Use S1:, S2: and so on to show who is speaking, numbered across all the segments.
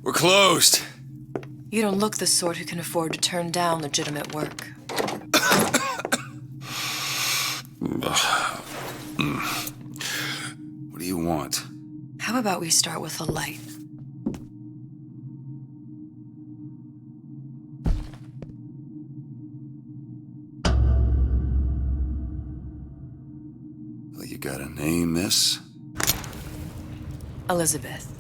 S1: We're closed.
S2: You don't look the sort who can afford to turn down legitimate work.
S1: What do you want?
S2: How about we start with a light?
S1: Well, you got a name, miss?
S2: Elizabeth.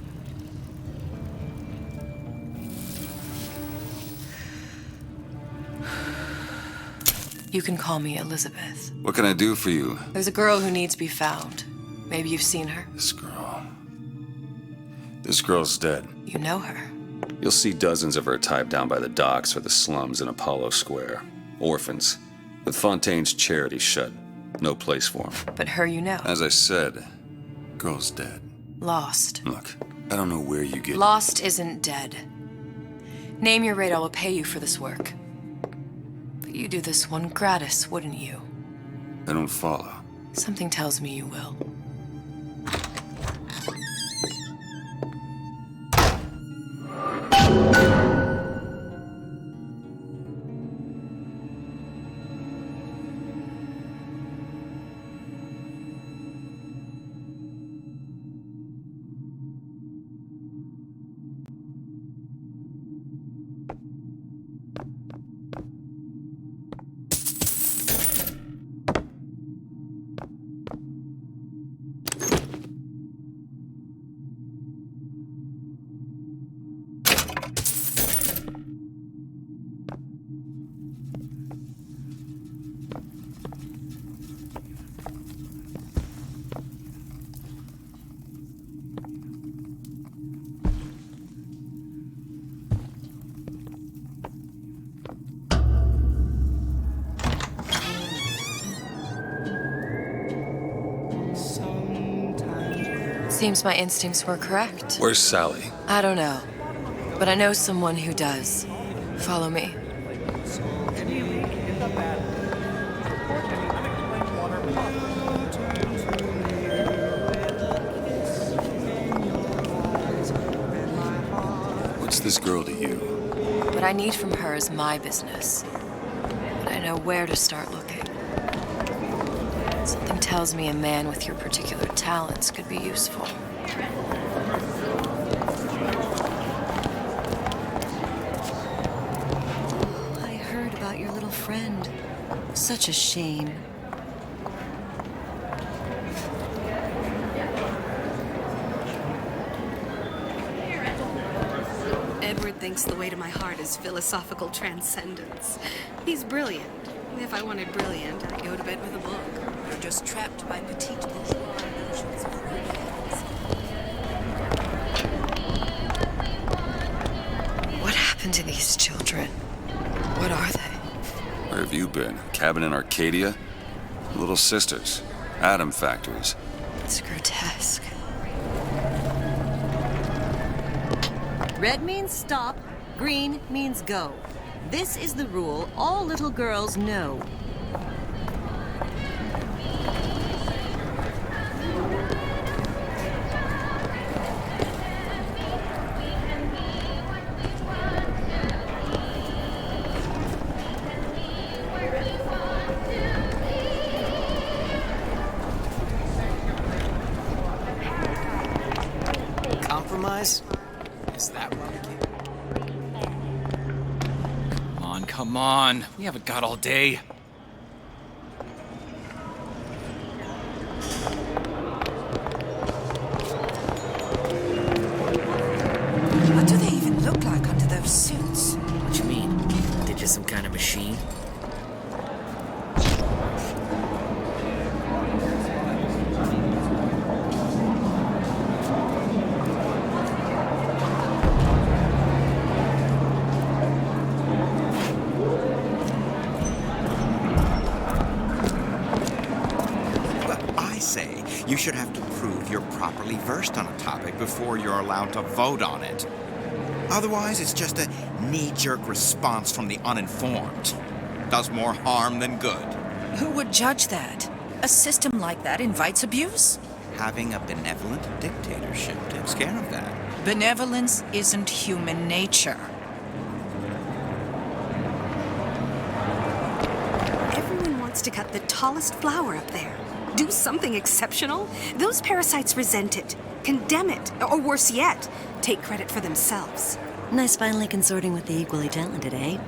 S2: You can call me Elizabeth.
S1: What can I do for you?
S2: There's a girl who needs to be found. Maybe you've seen her.
S1: This girl. This girl's dead.
S2: You know her.
S1: You'll see dozens of her tied down by the docks or the slums in Apollo Square. Orphans. With Fontaine's charity shut. No place for them.
S2: But her you know.
S1: As I said, girl's dead.
S2: Lost.
S1: Look, I don't know where you get...
S2: Lost isn't dead. Name your rate, I will pay you for this work. But you do this one gratis, wouldn't you?
S1: I don't follow.
S2: Something tells me you will. Seems my instincts were correct.
S1: Where's Sally?
S2: I don't know, but I know someone who does. Follow me.
S1: What's this girl to you?
S2: What I need from her is my business. But I know where to start looking. Something tells me a man with your particular talents could be useful. I heard about your little friend. Such a shame.
S3: Edward thinks the way to my heart is philosophical transcendence. He's brilliant. If I wanted brilliant, I'd go to bed with a book. You're just trapped by petite bourgeois notions of brilliance.
S2: What happened to these children? What are they?
S1: Where have you been? Cabin in Arcadia? Little sisters. Atom factories.
S2: It's grotesque.
S4: Red means stop, green means go. This is the rule all little girls know.
S5: Compromise? Is that what we can? Come on. We haven't got all day.
S6: What do they even look like under those suits?
S7: What you mean? They're just some kind of machine?
S8: You should have to prove you're properly versed on a topic before you're allowed to vote on it. Otherwise, it's just a knee-jerk response from the uninformed. Does more harm than good.
S6: Who would judge that? A system like that invites abuse?
S8: Having a benevolent dictatorship takes care of that.
S6: Benevolence isn't human nature.
S3: Everyone wants to cut the tallest flower up there. Do something exceptional. Those parasites resent it, condemn it, or worse yet, take credit for themselves.
S4: Nice finally consorting with the equally talented, eh?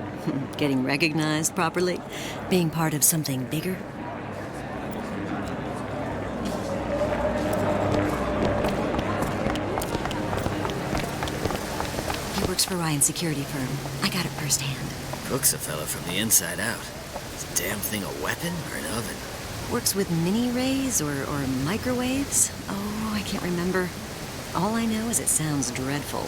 S4: Getting recognized properly? Being part of something bigger? He works for Ryan's security firm. I got it firsthand.
S7: Cooks a fella from the inside out. Is the damn thing a weapon or an oven?
S4: Works with mini-rays or microwaves? Oh, I can't remember. All I know is it sounds dreadful.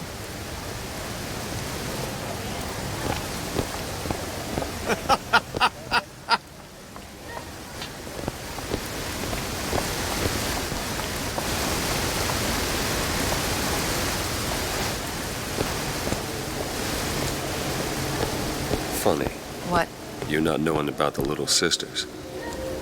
S1: Funny,
S2: What?
S1: you're not knowing about the Little Sisters.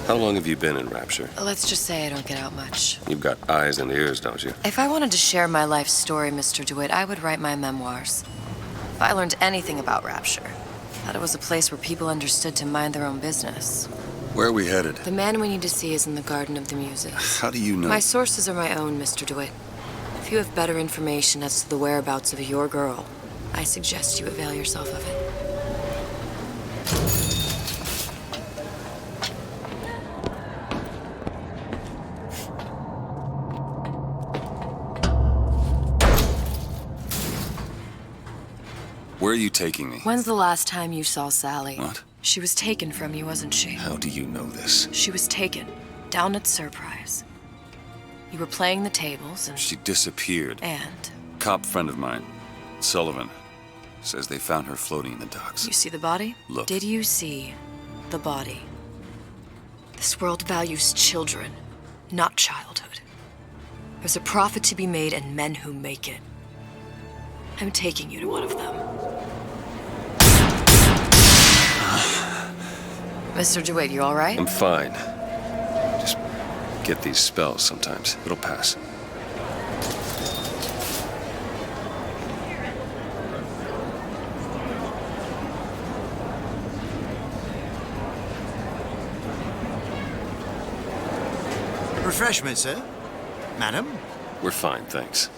S1: How long have you been in Rapture?
S2: Let's just say I don't get out much.
S1: You've got eyes and ears, don't you?
S2: If I wanted to share my life story, Mr. DeWitt, I would write my memoirs. If I learned anything about Rapture, that it was a place where people understood to mind their own business.
S1: Where are we headed?
S2: The man we need to see is in the Garden of the Muses.
S1: How do you know?
S2: My sources are my own, Mr. DeWitt. If you have better information as to the whereabouts of your girl, I suggest you avail yourself of it.
S1: Where are you taking me?
S2: When's the last time you saw Sally?
S1: What?
S2: She was taken from you, wasn't she?
S1: How do you know this?
S2: She was taken, down at Surprise. You were playing the tables and...
S1: She disappeared.
S2: And?
S1: Cop friend of mine, Sullivan, says they found her floating in the docks.
S2: You see the body?
S1: Look.
S2: Did you see the body? This world values children, not childhood. There's a profit to be made and men who make it. I'm taking you to one of them. Mr. DeWitt, you all right?
S1: I'm fine. Just get these spells sometimes. It'll pass.
S9: Refreshment, sir? Madam?
S1: We're fine, thanks.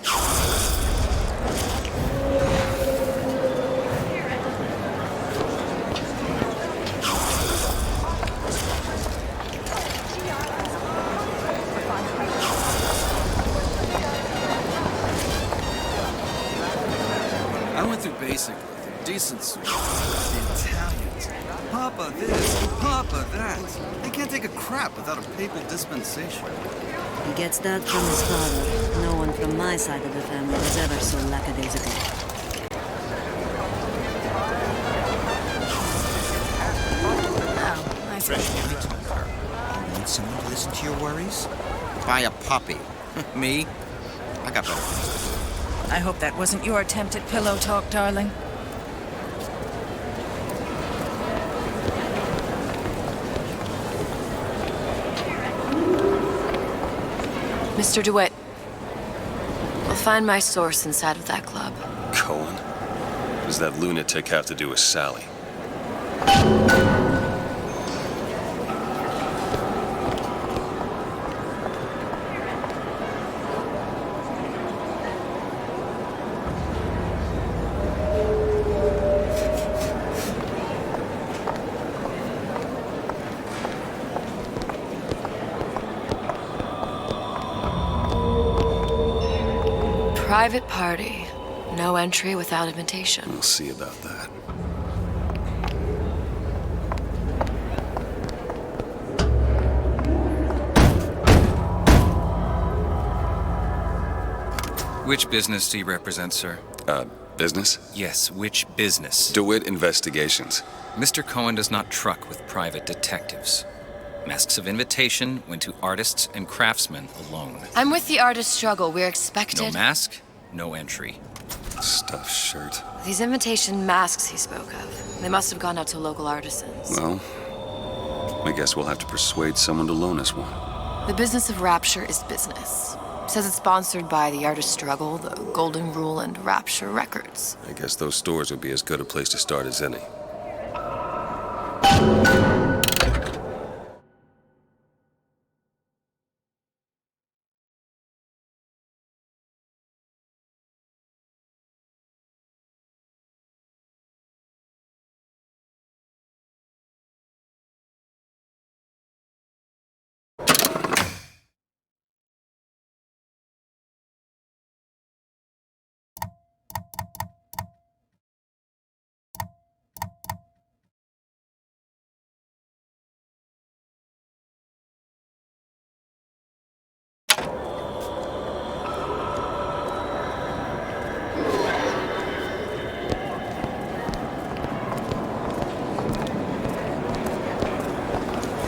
S10: I went through basic with a decent suit. The Italians. Papa this, Papa that. They can't take a crap without a papal dispensation.
S4: He gets that from his father. No one from my side of the family was ever so lackadaisical.
S2: Oh, I see.
S8: You need someone to listen to your worries? Buy a puppy. Me? I got better things to do.
S6: I hope that wasn't your attempt at pillow talk, darling.
S2: Mr. DeWitt, we'll find my source inside of that club.
S1: Cohen? What does that lunatic have to do with Sally?
S2: Private party. No entry without invitation.
S1: We'll see about that.
S5: Which business do you represent, sir?
S1: Business?
S5: Yes, which business?
S1: DeWitt Investigations.
S5: Mr. Cohen does not truck with private detectives. Masks of invitation went to artists and craftsmen alone.
S2: I'm with the artist struggle. We're expected...
S5: No mask, no entry.
S1: Stuffed shirt.
S2: These invitation masks he spoke of. They must have gone out to local artisans.
S1: Well, I guess we'll have to persuade someone to loan us one.
S2: The business of Rapture is business. Says it's sponsored by the Artist Struggle, the Golden Rule, and Rapture Records.
S1: I guess those stores would be as good a place to start as any.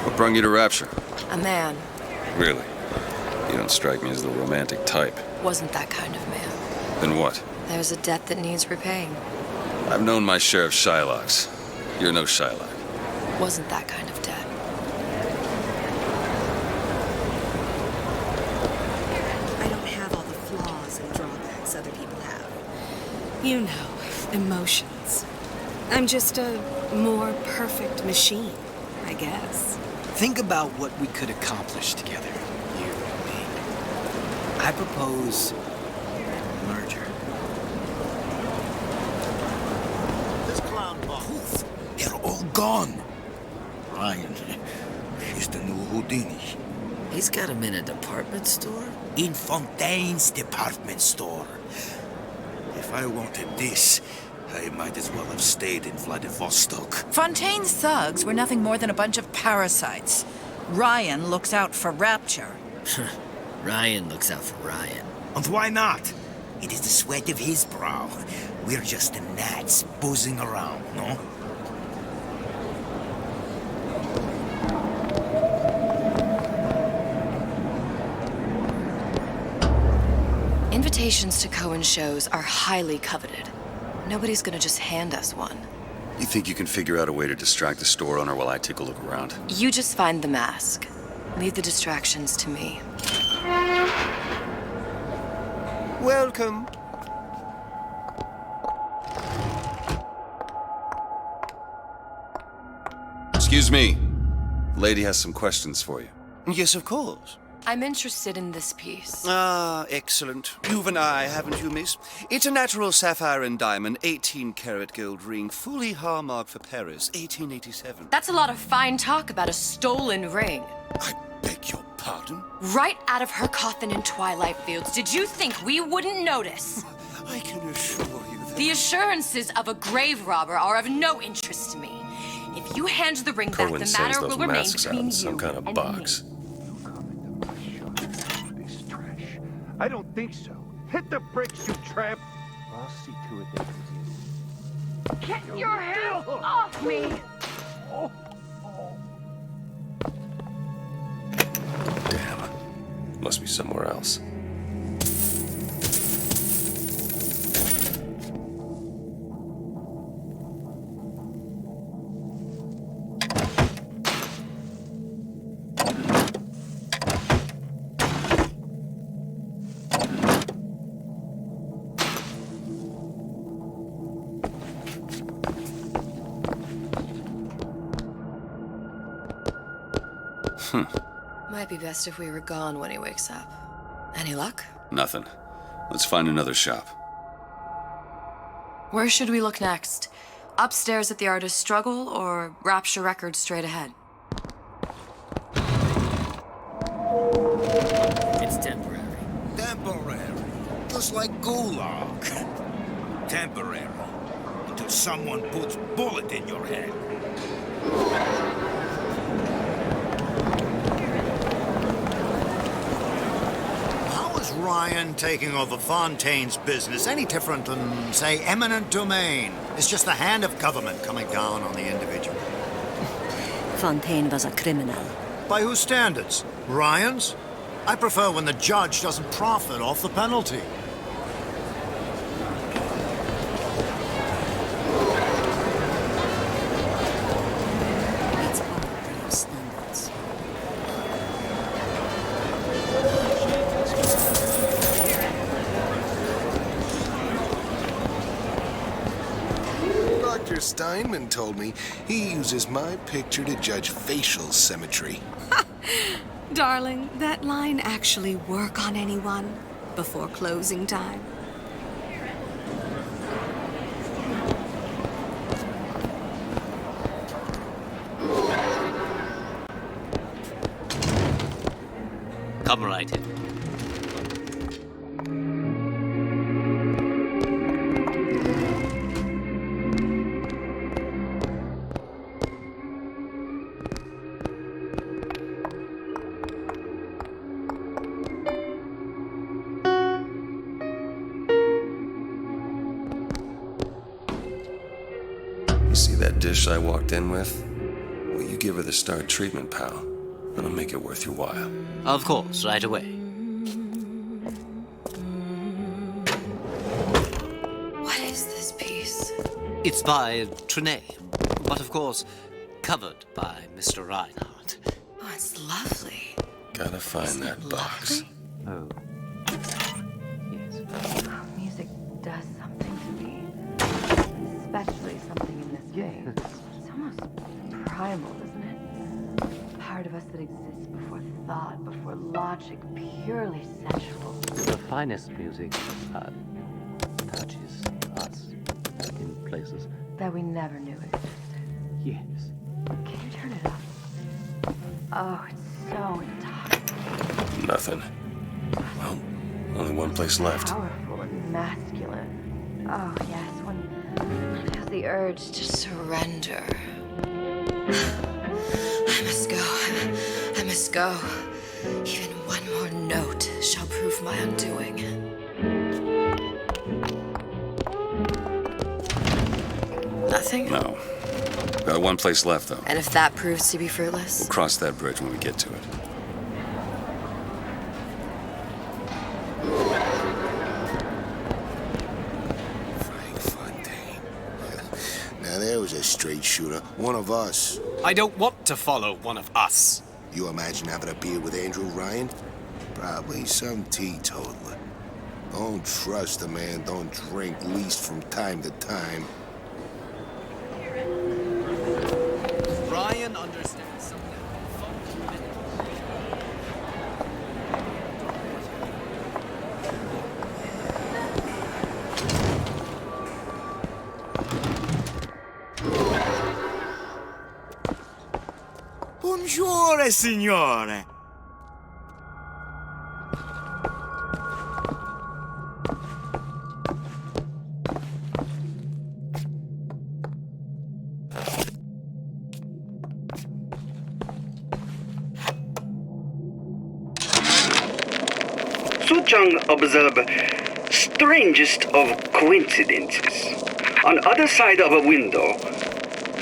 S1: What brought you to Rapture?
S2: A man.
S1: Really? You don't strike me as the romantic type.
S2: Wasn't that kind of man.
S1: Then what?
S2: There's a debt that needs repaying.
S1: I've known my share of Shylocks. You're no Shylock.
S2: Wasn't that kind of debt.
S3: I don't have all the flaws and drawbacks other people have. You know, emotions. I'm just a more perfect machine, I guess.
S11: Think about what we could accomplish together, you and me. I propose merger.
S9: This clown boss.
S12: Poof! They're all gone. Ryan, he's the new Houdini.
S7: He's got him in a department store?
S12: In Fontaine's department store. If I wanted this, I might as well have stayed in Vladivostok.
S6: Fontaine's thugs were nothing more than a bunch of parasites. Ryan looks out for Rapture.
S7: Ryan looks out for Ryan.
S12: And why not? It is the sweat of his brow. We're just the gnats buzzing around, no?
S2: Invitations to Cohen shows are highly coveted. Nobody's gonna just hand us one.
S1: You think you can figure out a way to distract the store owner while I take a look around?
S2: You just find the mask. Leave the distractions to me.
S13: Welcome.
S1: Excuse me. Lady has some questions for you.
S13: Yes, of course.
S2: I'm interested in this piece.
S13: Ah, excellent. You've an eye, haven't you, miss? It's a natural sapphire and diamond, 18-karat gold ring, fully hallmarked for Paris, 1887.
S2: That's a lot of fine talk about a stolen ring.
S13: I beg your pardon?
S2: Right out of her coffin in Twilight Fields. Did you think we wouldn't notice?
S13: I can assure you that...
S2: The assurances of a grave robber are of no interest to me. If you hand the ring back, the matter will remain between you
S1: some kind of
S2: and
S1: box.
S2: me.
S14: I don't think so. Hit the brakes, you tramp! I'll see to it that
S2: Get your hands off me!
S1: Damn. Must be somewhere else.
S2: Might be best if we were gone when he wakes up. Any luck?
S1: Nothing. Let's find another shop.
S2: Where should we look next? Upstairs at the Artist Struggle or Rapture Records straight ahead?
S7: It's temporary.
S12: Temporary. Just like Gulag. Temporary. Until someone puts bullet in your head.
S9: Ryan taking over Fontaine's business any different than, say, eminent domain? It's just the hand of government coming down on the individual.
S4: Fontaine was a criminal.
S9: By whose standards? Ryan's? I prefer when the judge doesn't profit off the penalty.
S4: It's all by your standards.
S15: Steinman told me he uses my picture to judge facial symmetry.
S3: Darling, that line actually work on anyone before closing time?
S7: Come right in.
S1: You see that dish I walked in with? Well, you give her the star treatment, pal. That'll make it worth your while.
S7: Of course, right away.
S2: What is this piece?
S7: It's by Trine, but of course, covered by Mr. Reinhardt.
S2: Oh, it's lovely.
S1: Gotta find that box.
S7: Oh.
S16: Music does something to me. Especially something in this game. It's almost primal, isn't it? Part of us that exists before thought, before logic, purely sensual.
S17: The finest music touches us in places
S16: That we never knew existed.
S17: Yes.
S16: Can you turn it up? Oh, it's so intoxicating.
S1: Nothing. Well, only one place left.
S16: Powerful and masculine. Oh, yes, when I have the urge to
S2: Surrender. I must go. I must go. Even one more note shall prove my undoing. Nothing?
S1: No. Got one place left, though.
S2: And if that proves to be fruitless?
S1: We'll cross that bridge when we get to it.
S15: Now there was a straight shooter, one of us.
S11: I don't want to follow one of us.
S15: You imagine having a beer with Andrew Ryan? Probably some teetotaler. Don't trust a man, don't drink, least from time to time.
S11: Ryan understands something.
S9: Buongiorno, signore.
S18: Suchong observed strangest of coincidences. On other side of a window,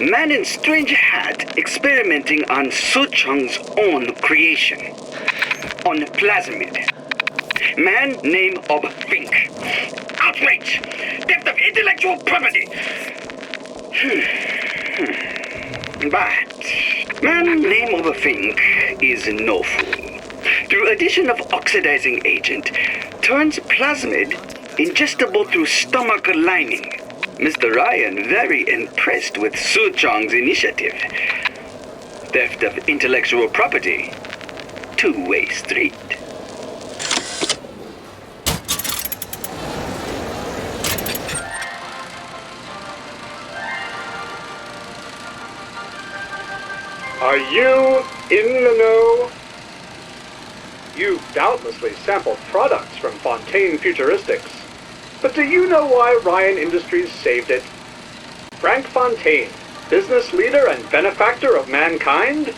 S18: man in strange hat experimenting on Suchong's own creation. On plasmid. Man name of Fink. Outrage! Theft of intellectual property! But man name of Fink is no fool. Through addition of oxidizing agent, turns plasmid ingestible through stomach lining. Mr. Ryan very impressed with Suchong's initiative. Theft of intellectual property. Two-way street.
S19: Are you in the know? You've doubtlessly sampled products from Fontaine Futuristics. But do you know why Ryan Industries saved it? Frank Fontaine, business leader and benefactor of mankind?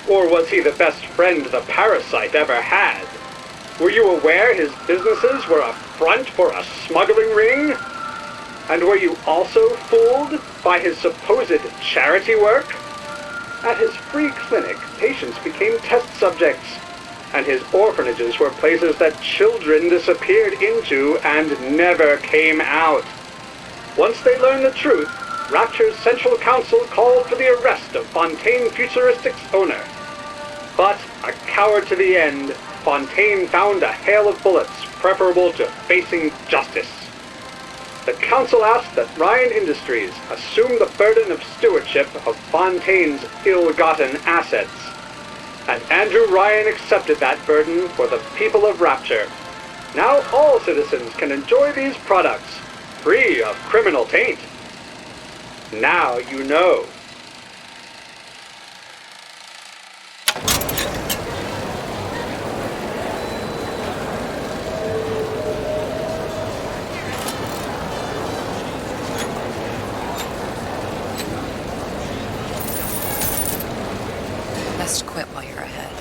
S19: Or was he the best friend the parasite ever had? Were you aware his businesses were a front for a smuggling ring? And were you also fooled by his supposed charity work? At his free clinic, patients became test subjects, and his orphanages were places that children disappeared into and never came out. Once they learned the truth, Rapture's Central Council called for the arrest of Fontaine Futuristics' owner. But, a coward to the end, Fontaine found a hail of bullets preferable to facing justice. the Council asks that Ryan Industries assume the burden of stewardship of Fontaine's ill-gotten assets. And Andrew Ryan accepted that burden for the people of Rapture. Now all citizens can enjoy these products, free of criminal taint. Now you know.
S2: Best quit while you're ahead.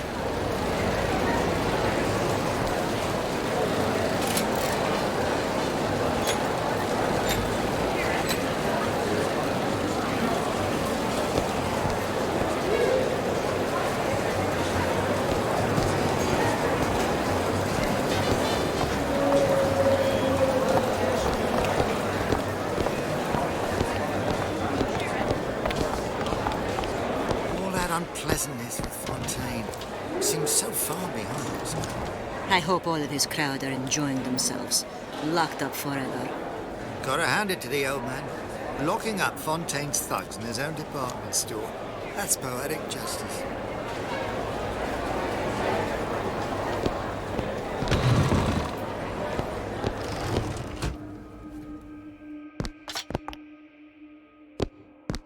S9: Unpleasantness with Fontaine seems so far behind us.
S4: I hope all of his crowd are enjoying themselves, locked up forever.
S9: Gotta hand it to the old man. Locking up Fontaine's thugs in his own department store. That's poetic justice.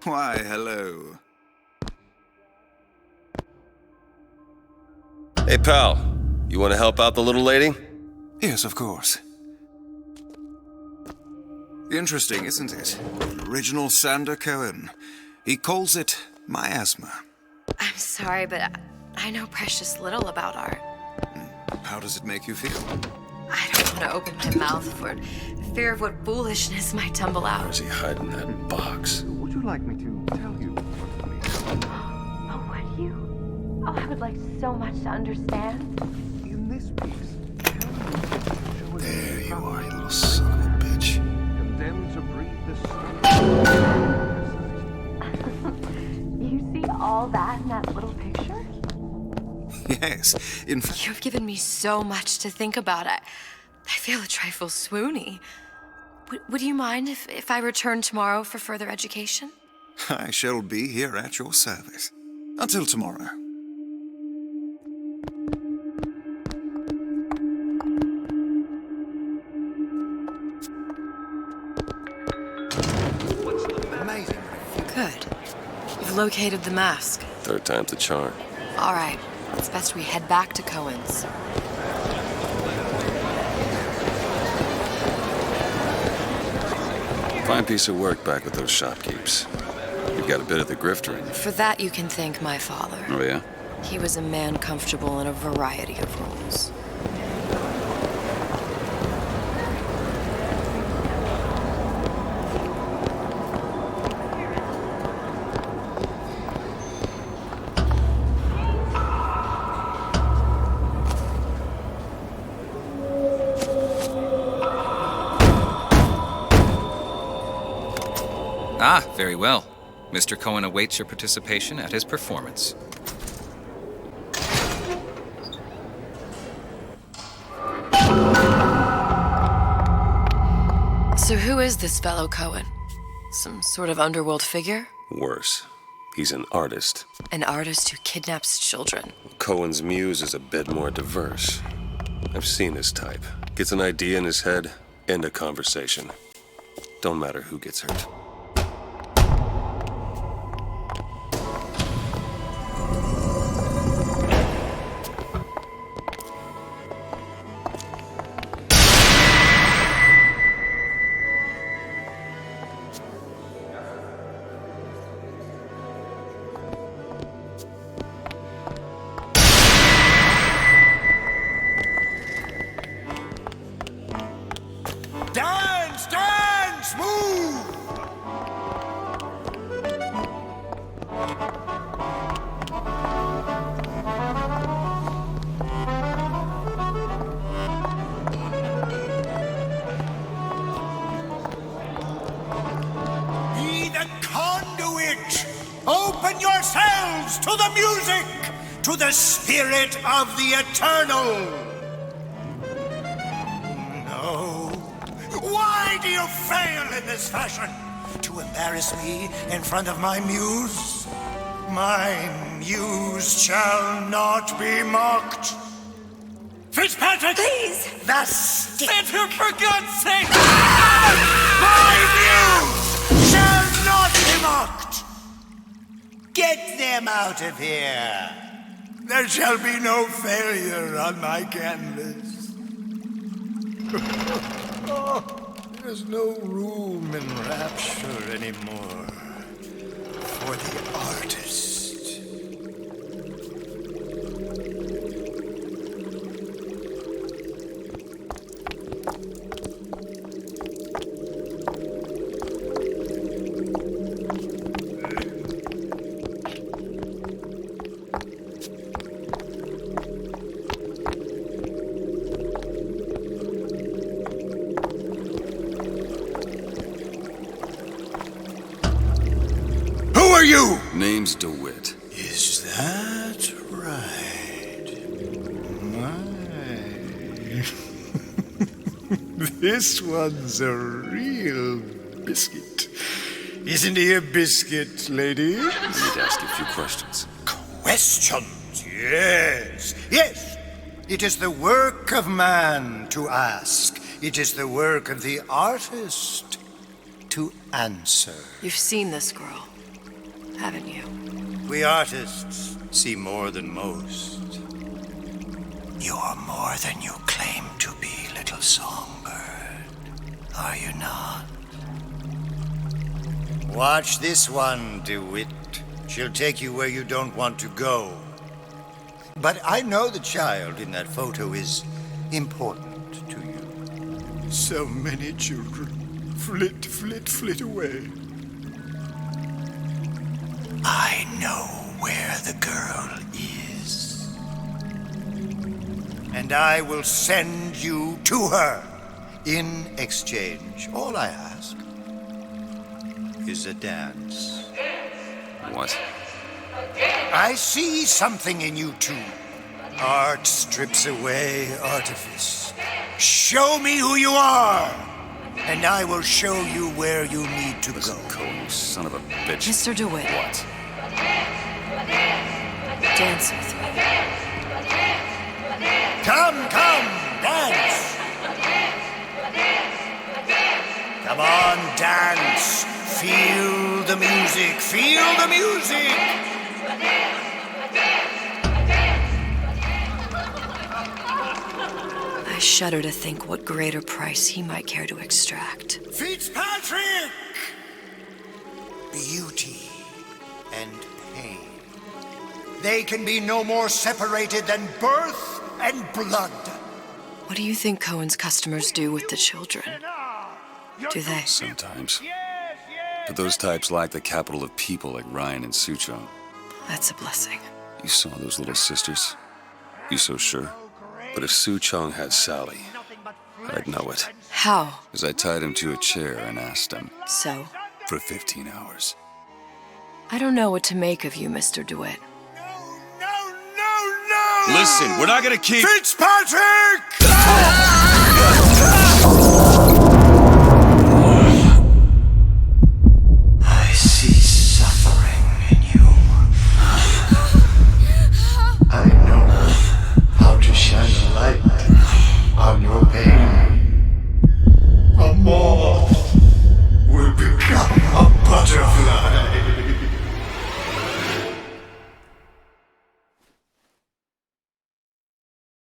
S10: Why, hello.
S1: Hey, pal. You want to help out the little lady?
S10: Yes, of course. Interesting, isn't it? Original Sander Cohen. He calls it miasma.
S2: I'm sorry, but I know precious little about art.
S10: How does it make you feel?
S2: I don't want to open my mouth for fear of what foolishness might tumble out.
S1: Where's he hiding that box?
S14: Would you like me to tell you?
S16: Oh, would you? Oh, I would like so much to understand.
S14: In this piece,
S1: there you are, you little son of a bitch.
S14: Condemned to breathe the
S16: You see all that in that little picture?
S10: Yes, in fact...
S2: You've given me so much to think about. I feel a trifle swoony. Would you mind if I return tomorrow for further education?
S10: I shall be here at your service. Until tomorrow.
S9: Amazing.
S2: Good. You've located the mask.
S1: Third time's the charm.
S2: All right. It's best we head back to Cohen's.
S1: Fine piece of work back with those shopkeepers. You've got a bit of the grifter in you.
S2: For that, you can thank my father.
S1: Oh, yeah?
S2: He was a man comfortable in a variety of roles.
S5: Ah, very well. Mr. Cohen awaits your participation at his performance.
S2: So who is this fellow Cohen? Some sort of underworld figure?
S1: Worse. He's an artist.
S2: An artist who kidnaps children.
S1: Cohen's muse is a bit more diverse. I've seen this type. Gets an idea in his head, end a conversation. Don't matter who gets hurt.
S15: Dance, dance, move! Be the conduit! Open yourselves to the music, to the spirit of the eternal! No. Why
S9: Why do you fail in this fashion? To embarrass me in front of my muse? My muse shall not be mocked. Fitzpatrick!
S4: Please!
S9: The stick!
S11: For God's sake!
S9: My muse shall not be mocked! Get them out of here! There shall be no failure on my canvas. Oh, there's no room in rapture anymore for the artist. You?
S1: Name's DeWitt.
S9: Is that right? My. This one's a real biscuit. Isn't he a biscuit, lady?
S1: I need to ask you a few questions.
S9: Questions? Yes. Yes. It is the work of man to ask. It is the work of the artist to answer.
S2: You've seen this girl, haven't you?
S9: We artists see more than most. You're more than you claim to be, little songbird. Are you not? Watch this one, DeWitt. She'll take you where you don't want to go. But I know the child in that photo is important to you. So many children flit, flit, flit away. I know where the girl is. And I will send you to her. In exchange, all I ask is a dance.
S1: What?
S9: I see something in you two. Art strips away artifice. Show me who you are, and I will show you where you need to go.
S1: Cohen, you son of a bitch.
S2: Mr. DeWitt.
S1: What?
S2: Dance with me.
S9: Come, dance. Come on, dance. Feel the music. Feel the music.
S2: I shudder to think what greater price he might care to extract.
S9: Fitzpatrick! Beauty and pain. They can be no more separated than birth and blood.
S2: What do you think Cohen's customers do with the children? Do they?
S1: Sometimes. But those types lack the capital of people like Ryan and Suchong.
S2: That's a blessing.
S1: You saw those little sisters? You so sure? But if Suchong had Sally, I'd know it.
S2: How?
S1: Because I tied him to a chair and asked him.
S2: So?
S1: For 15 hours.
S2: I don't know what to make of you, Mr. DeWitt.
S1: Listen, we're not gonna keep...
S9: Fitzpatrick!